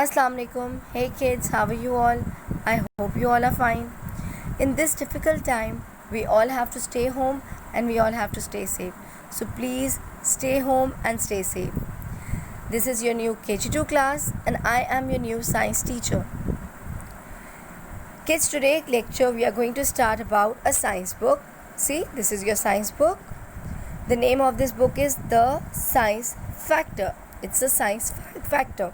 Assalamu alaikum. Hey kids, how are you all? I hope you all are fine. In this difficult time, we all have to stay home and we all have to stay safe. So please stay home and stay safe. This is your new KG2 class and I am your new science teacher. Kids, today lecture we are going to start about a science book. See, this is your science book. The name of this book is The Science Factor. It's a science factor.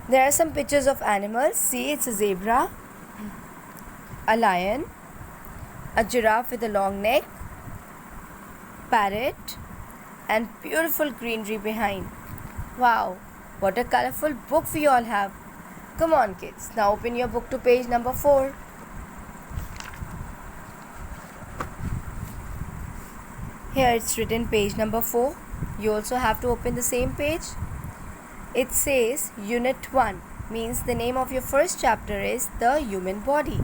There are some pictures of animals. See, it's a zebra, a lion, a giraffe with a long neck, parrot, and beautiful greenery behind. Wow, what a colorful book we all have. Come on kids, now open your book to page number 4. Here it's written page number 4. You also have to open the same page. It says Unit 1, means the name of your first chapter is The Human Body.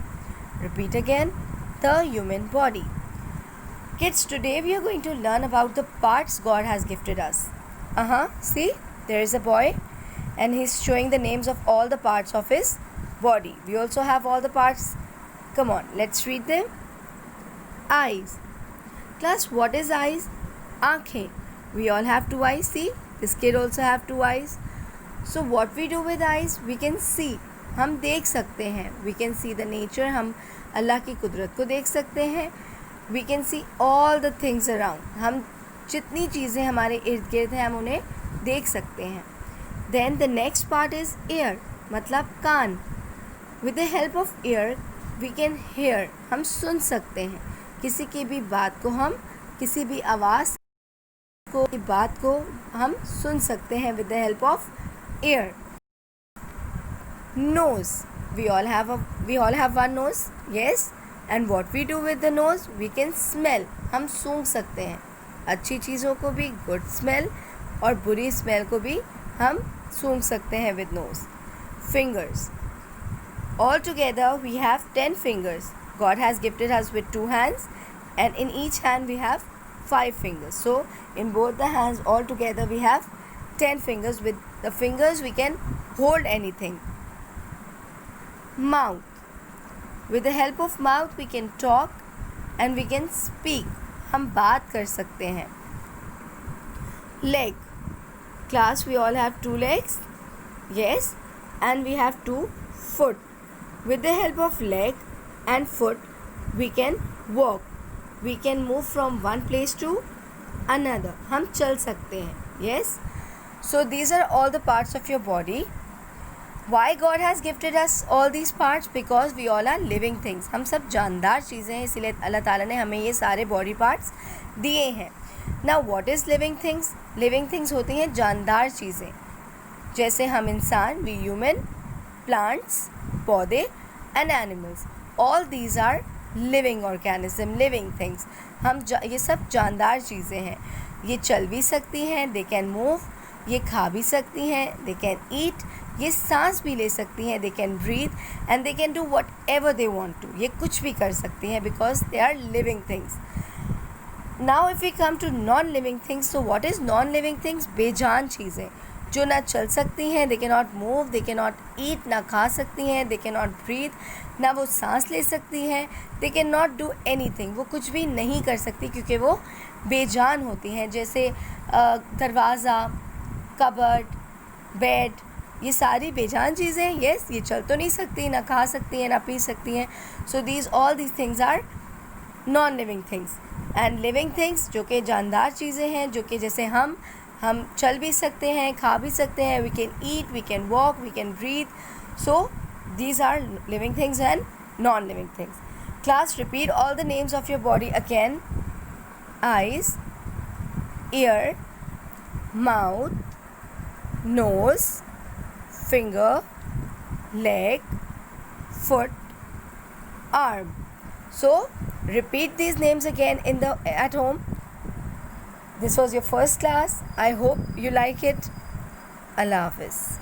Repeat again, The Human Body. Kids, today we are going to learn about the parts God has gifted us. See, there is a boy and he's showing the names of all the parts of his body. We also have all the parts. Come on, let's read them. Eyes. Class, what is eyes? Aankhein. We all have 2 eyes. See, this kid also have 2 eyes. So what we do with eyes, we can see. हम देख सकते हैं. We can see the nature. हम अल्लाह की कुदरत को देख सकते हैं. We can see all the things around. हम जितनी चीज़ें हमारे इर्द गिर्द हैं हम उन्हें देख सकते हैं. Then the next part is ear, मतलब कान. With the help of ear, we can hear. हम सुन सकते हैं. किसी की भी बात को हम, किसी भी आवाज़ को, बात को हम सुन सकते हैं with the help of ear. Nose. We all have one nose. Yes. And what we do with the nose? We can smell. हम सूंघ सकते हैं. अच्छी चीज़ों को भी, good smell, और बुरी smell को भी हम सूंघ सकते हैं with nose. Fingers. All together we have 10 fingers. God has gifted us with 2 hands and in each hand we have 5 fingers. So in both the hands all together we have 10 fingers. With the fingers we can hold anything. Mouth. With the help of mouth we can talk and we can speak. हम बात कर सकते हैं. Leg. Class, we all have 2 legs. Yes. And we have 2 foot. With the help of leg and foot we can walk. We can move from one place to another. हम चल सकते हैं. Yes. So these are all the parts of your body. Why God has gifted us all these parts? Because we all are living things. हम सब जानदार चीज़ें हैं, इसलिए अल्लाह ताला ने हमें ये सारे बॉडी पार्ट्स दिए हैं. Now what is living things? Living things होती हैं जानदार चीज़ें. जैसे हम इंसान, we human, plants, पौधे and animals. All these are living organism, living things. ये सब जानदार चीज़ें हैं. ये चल भी सकती हैं, they can move. ये खा भी सकती हैं, they can eat. ये सांस भी ले सकती हैं, they can breathe and they can do whatever they want to. ये कुछ भी कर सकती हैं because they are living things. Now if we come to non-living things, so what is non-living things? बेजान चीज़ें जो ना चल सकती हैं, they cannot move, they cannot eat, ना खा सकती हैं, they cannot breathe, ना वो सांस ले सकती हैं, they cannot do anything. वो कुछ भी नहीं कर सकती क्योंकि वो बेजान होती हैं. जैसे दरवाज़ा, कबर्ड, बेड, ये सारी बेजान चीज़ें. येस, ये चल तो नहीं सकती, ना खा सकती हैं, ना पी सकती हैं. So all these things are non living things. And living things जो कि जानदार चीज़ें हैं, जो कि जैसे हम चल भी सकते हैं, खा भी सकते हैं. We can eat, we can walk, we can breathe. So these are living things and non living things. Class, repeat all the names of your body again. Eyes, ear, mouth, nose, finger, leg, foot, arm. So repeat these names again at home. This was your first class. I hope you like it. Allah Hafiz.